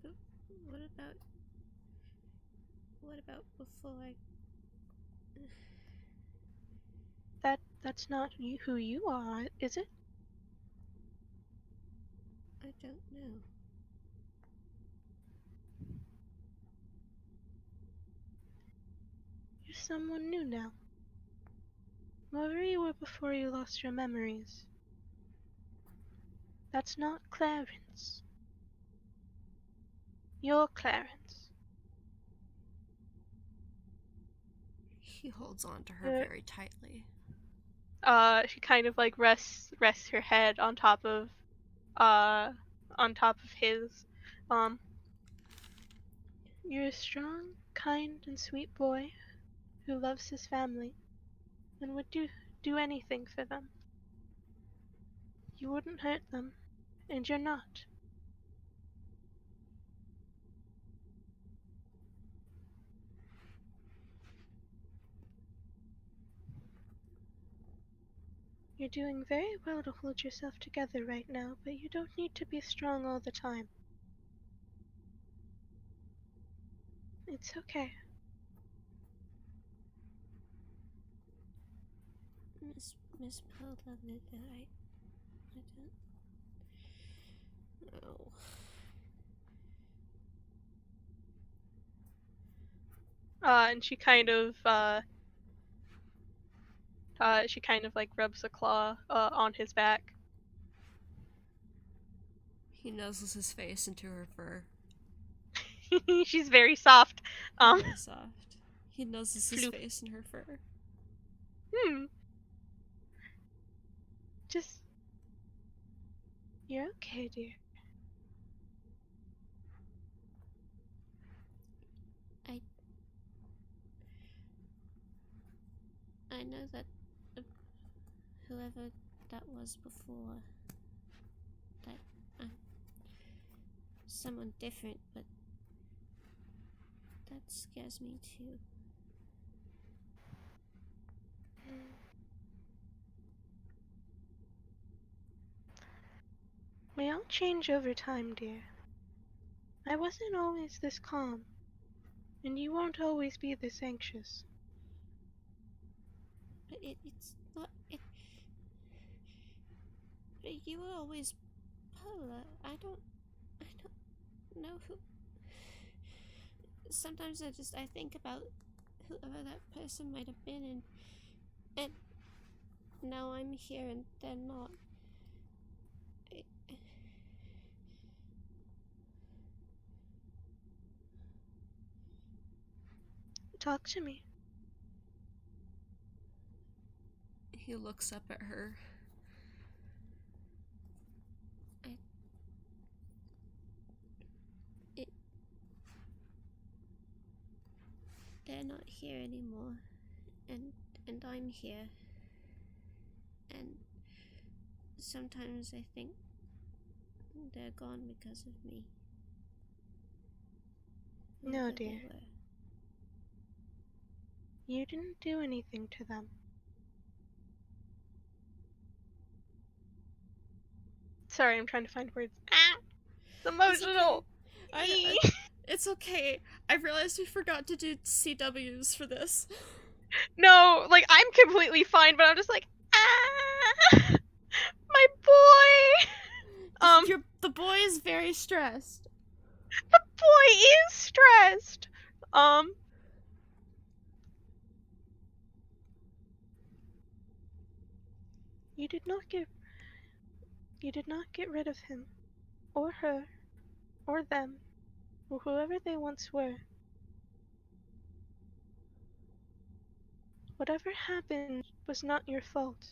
But what about? What about before I? That's not who you are, is it? I don't know. You're someone new now. Whoever you were before you lost your memories. That's not Clarence. You're Clarence. He holds on to her You're, very tightly. she kind of like rests her head uh on top of his. Um, you're a strong, kind, and sweet boy who loves his family and would do anything for them. You wouldn't hurt them, and you're not. You're doing very well to hold yourself together right now, but you don't need to be strong all the time. It's okay. Miss Pola-Lulu, I don't know. And she kind of like rubs a claw on his back. He nuzzles his face into her fur. She's very soft. Very soft. He nuzzles his Floof. face in her fur. Hmm. Just you're okay, dear. I I know that uh, whoever that was before, that I'm someone different, but that scares me too. We all change over time, dear. I wasn't always this calm, and you won't always be this anxious. But it's not. But you were always Pola. I don't know who. Sometimes I think about whoever that person might have been, and now I'm here and they're not. Talk to me. He looks up at her. They're not here anymore, and I'm here. And sometimes I think they're gone because of me. No, dear. You didn't do anything to them. Sorry, I'm trying to find words. Ah! It's emotional! It's okay. I realized we forgot to do CWs for this. No, like, I'm completely fine, but I'm just like, ah! My boy! The boy is very stressed. The boy is stressed! You did not get rid of him, or her, or them, or whoever they once were. Whatever happened was not your fault.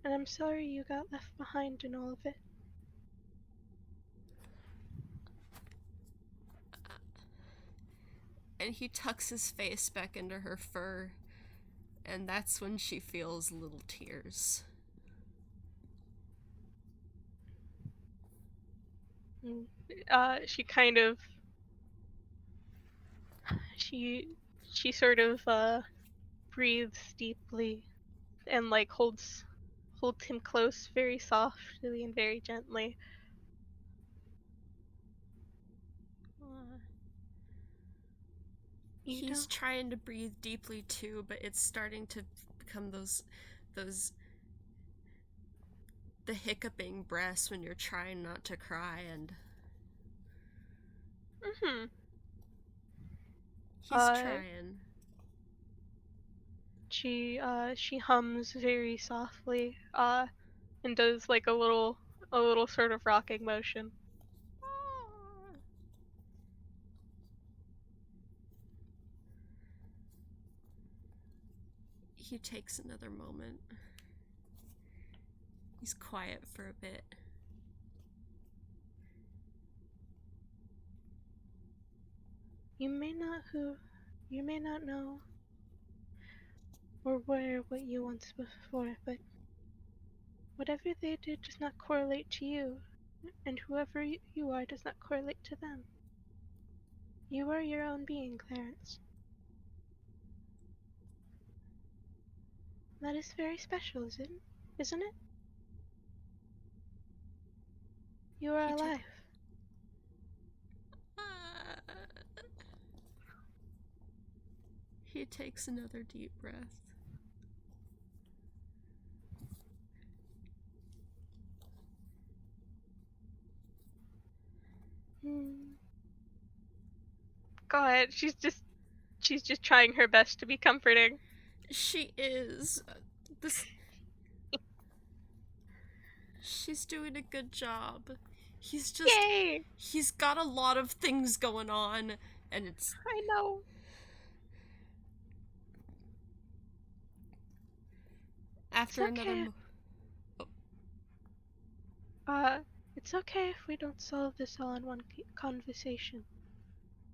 And I'm sorry you got left behind in all of it. And he tucks his face back into her fur, and that's when she feels little tears. She kind of, she sort of breathes deeply and like holds him close very softly and very gently. He's trying to breathe deeply too, but it's starting to become those the hiccuping breaths when you're trying not to cry, and he's trying. She hums very softly, and does like a little sort of rocking motion. He takes another moment. He's quiet for a bit. You may not know or were what you once before, but whatever they did does not correlate to you, and whoever you are does not correlate to them. You are your own being, Clarence. That is very special, isn't it? You are alive. He takes another deep breath. Go ahead. She's just trying her best to be comforting. She is. She's doing a good job. He's just. Yay! He's got a lot of things going on, and it's. I know. After another. It's okay if we don't solve this all in one conversation.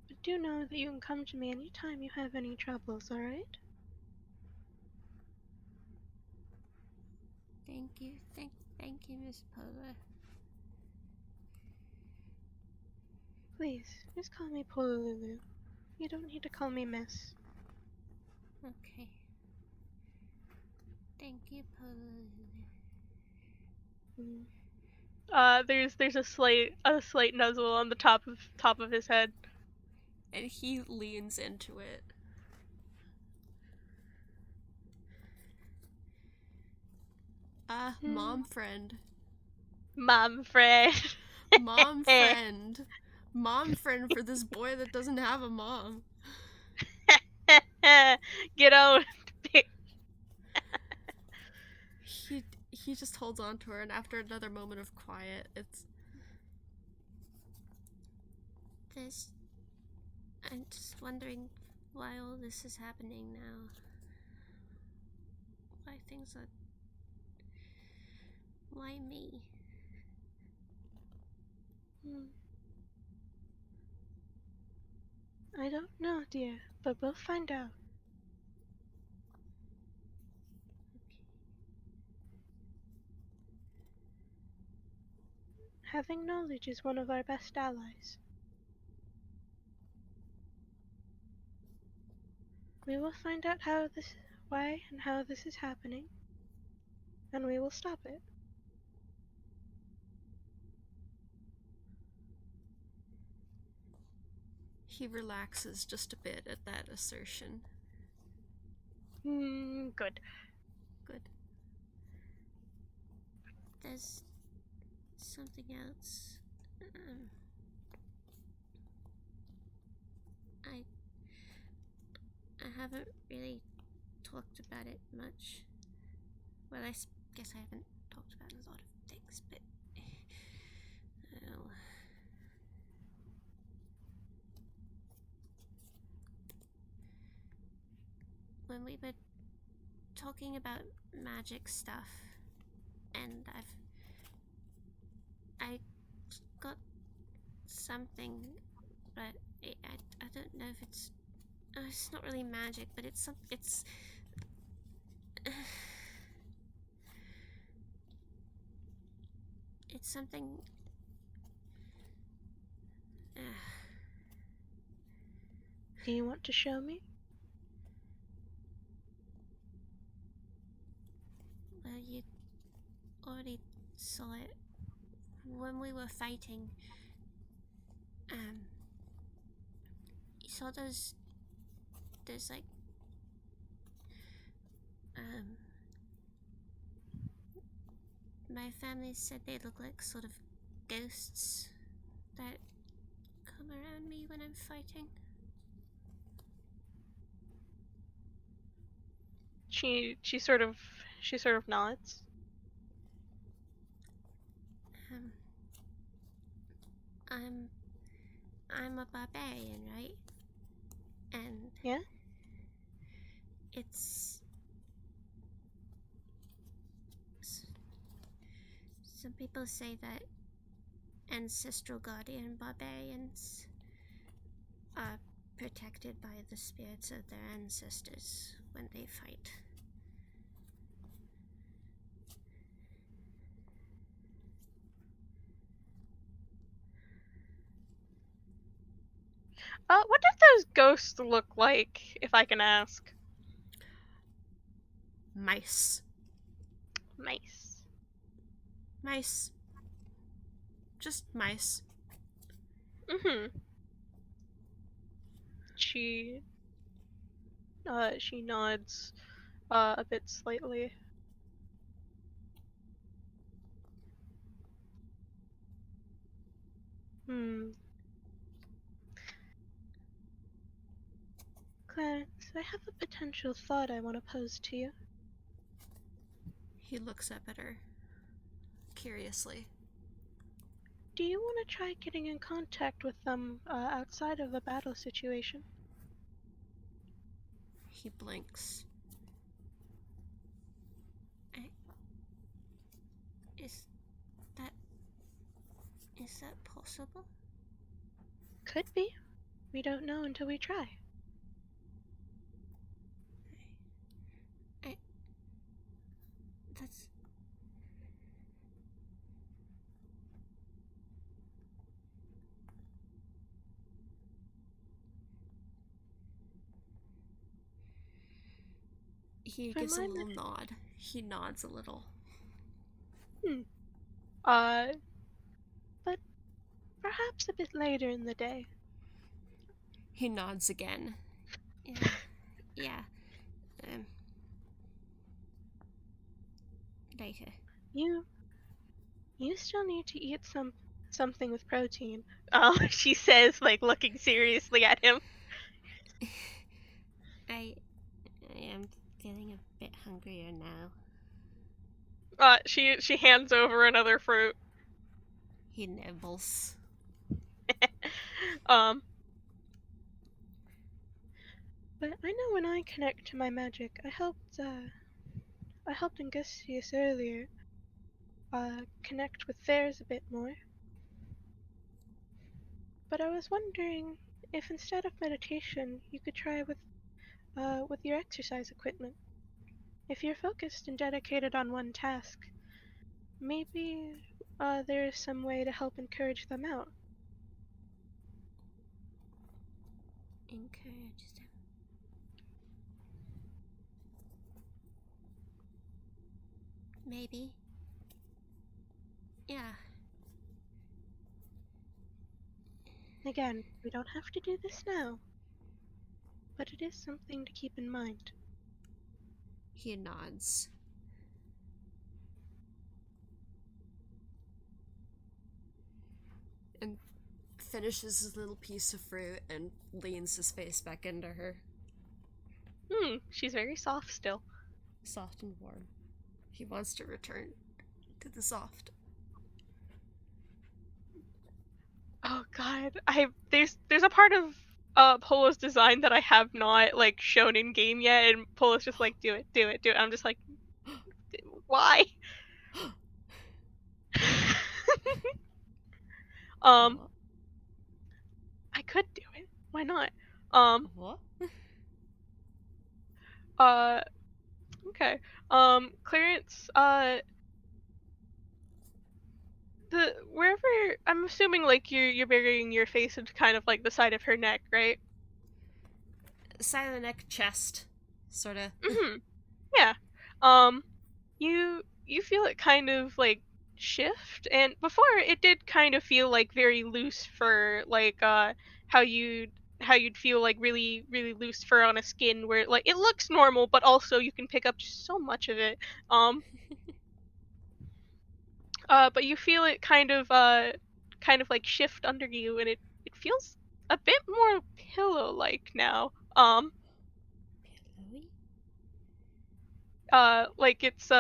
But do know that you can come to me anytime you have any troubles, alright? Thank you. Thank you, Miss Pola. Please, just call me Pola-Lulu. You don't need to call me Miss. Okay. Thank you, Pola-Lulu. There's a slight nuzzle on the top of his head. And he leans into it. Mom friend. Mom friend. Mom friend. Mom friend for this boy that doesn't have a mom. Get out. He just holds on to her, and after another moment of quiet, it's this. I'm just wondering why all this is happening now. Why things are. Why me? I don't know, dear, but we'll find out. Having knowledge is one of our best allies. We will find out why and how this is happening, and we will stop it. He relaxes just a bit at that assertion. Good. Good. There's something else. I haven't really talked about it much. Well, I guess I haven't talked about a lot of things, but oh. When we were talking about magic stuff, and I got something, but I don't know if it's not really magic, but it's it's something. Do you want to show me? Well, you already saw it when we were fighting. You saw those like my family said they look like sort of ghosts that come around me when I'm fighting. She sort of nods. I'm a barbarian, right? And yeah, it's some people say that ancestral guardian barbarians are protected by the spirits of their ancestors when they fight. What do those ghosts look like, if I can ask? Mice. Mice. Just mice. She nods a bit slightly. Clarence, I have a potential thought I want to pose to you. He looks up at her curiously. Do you want to try getting in contact with them outside of a battle situation? He blinks. Is that possible? Could be. We don't know until we try. That's... He gives a little nod. He nods a little. But perhaps a bit later in the day. He nods again. Yeah. Later. You still need to eat something with protein. She says, like, looking seriously at him. hungrier now. She hands over another fruit. He nibbles. um, but I know when I connect to my magic, I helped Angustius earlier, connect with theirs a bit more. But I was wondering if instead of meditation, you could try with your exercise equipment. If you're focused and dedicated on one task, maybe there is some way to help encourage them out. Encourage them. Maybe. Yeah. Again, we don't have to do this now, but it is something to keep in mind. He nods. And finishes his little piece of fruit and leans his face back into her. She's very soft still. Soft and warm. He wants to return to the soft. Oh god, there's a part of Polo's design that I have not like shown in game yet, and Polo's just like, do it, do it, do it. I'm just like, why? What? I could do it. Why not? Um, What? uh, okay. Clarence, the wherever I'm assuming like you're burying your face into kind of like the side of her neck, right? Side of the neck, chest. Sorta. Mm-hmm. Yeah. Um, you feel it kind of like shift, and before it did kind of feel like very loose fur, like how you'd feel like really really loose fur on a skin where like it looks normal, but also you can pick up just so much of it. Um, but you feel it kind of like shift under you, and it feels a bit more pillow like now. Pillowy? Like it's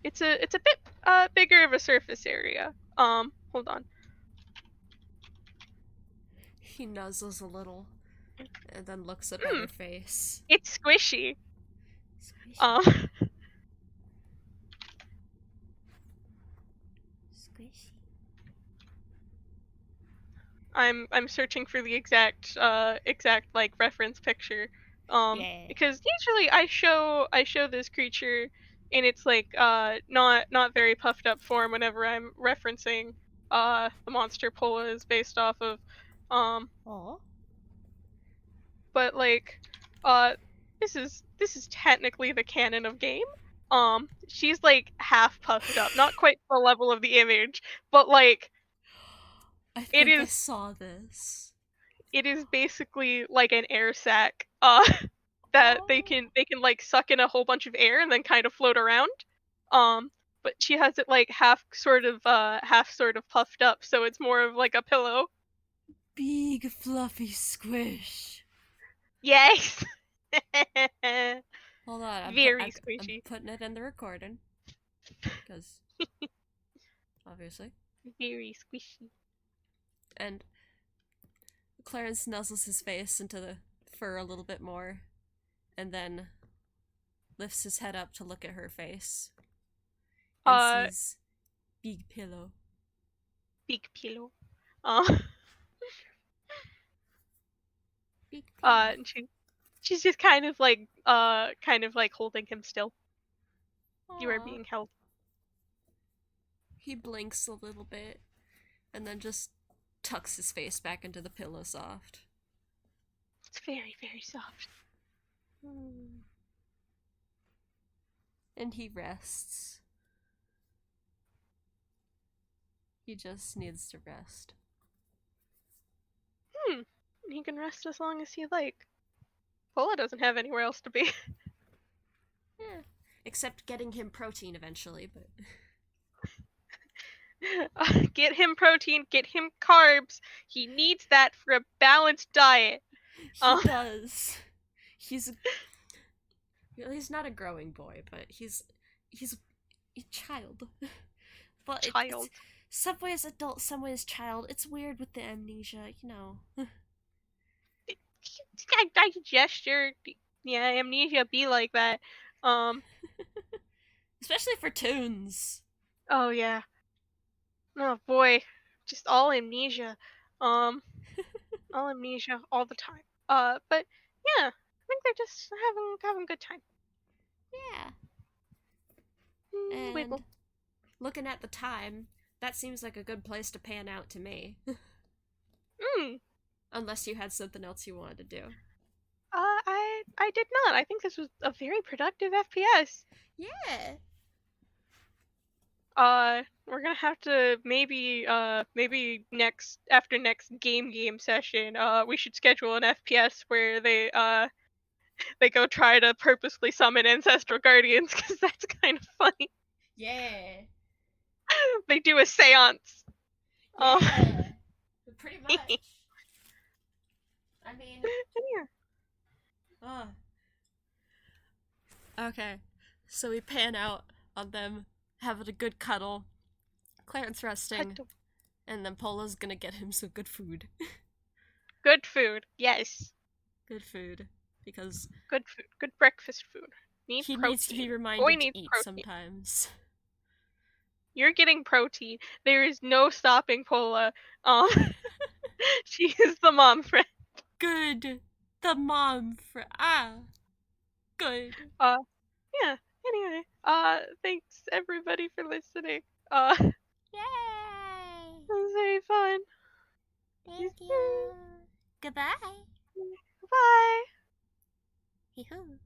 it's a bit bigger of a surface area. Hold on. He nuzzles a little and then looks up at Hmm, her face. it's squishy. Squishy. Um, Squishy. I'm searching for the exact like reference picture. Yeah. Because usually I show this creature in its like not very puffed up form whenever I'm referencing the monster Pola is based off of. Um, Aw. but like this is technically the canon of game. She's like half puffed up, not quite the level of the image, but like I it think I is saw this. it is basically like an air sac that Oh. they can like suck in a whole bunch of air and then kind of float around. Um, but she has it like half sort of puffed up, so it's more of like a pillow. Big fluffy squish. Yes. Hold on, Very I'm squishy. putting it in the recording because obviously. Very squishy. And Clarence nuzzles his face into the fur a little bit more, and then lifts his head up to look at her face and Uh, sees big pillow. big pillow. Uh, Big pillow. and she's just kind of like holding him still. You are Aww. being held. He blinks a little bit and then just tucks his face back into the pillow soft. It's very very soft. And he rests. He just needs to rest. He can rest as long as he like. Pola doesn't have anywhere else to be. Yeah. Except getting him protein eventually, but Get him protein, get him carbs. He needs that for a balanced diet. he does. He's He's not a growing boy, but he's a child. But it's Child. some ways adult, some ways child. It's weird with the amnesia, you know. I gesture. Yeah, amnesia be like that. Um. Especially for toons. Oh yeah. Oh boy. Just all amnesia. Um. All amnesia all the time. But yeah, I think they're just having a good time. Yeah. Wiggle. And looking at the time, that seems like a good place to pan out to me. Mm. Unless you had something else you wanted to do. I did not. I think this was a very productive FPS. Yeah. We're gonna have to maybe next after next game session, we should schedule an FPS where they go try to purposely summon ancestral guardians because that's kind of funny. Yeah. They do a séance. Um, Yeah. Pretty much. I mean, yeah. oh. Okay. So we pan out on them having a good cuddle, Clarence resting, Cuddle. and then Pola's gonna get him some good food. Good food. Yes. Good food. Because Good food. Good breakfast food. Need he needs to be protein. Boy reminded to needs eat protein. sometimes. You're getting protein. There is no stopping Pola. Um, she is the mom friend. Good. The mom for good. Uh, yeah. Anyway, thanks everybody for listening. Yay! It was very fun. Thank you. Goodbye. Bye. Hee hoo.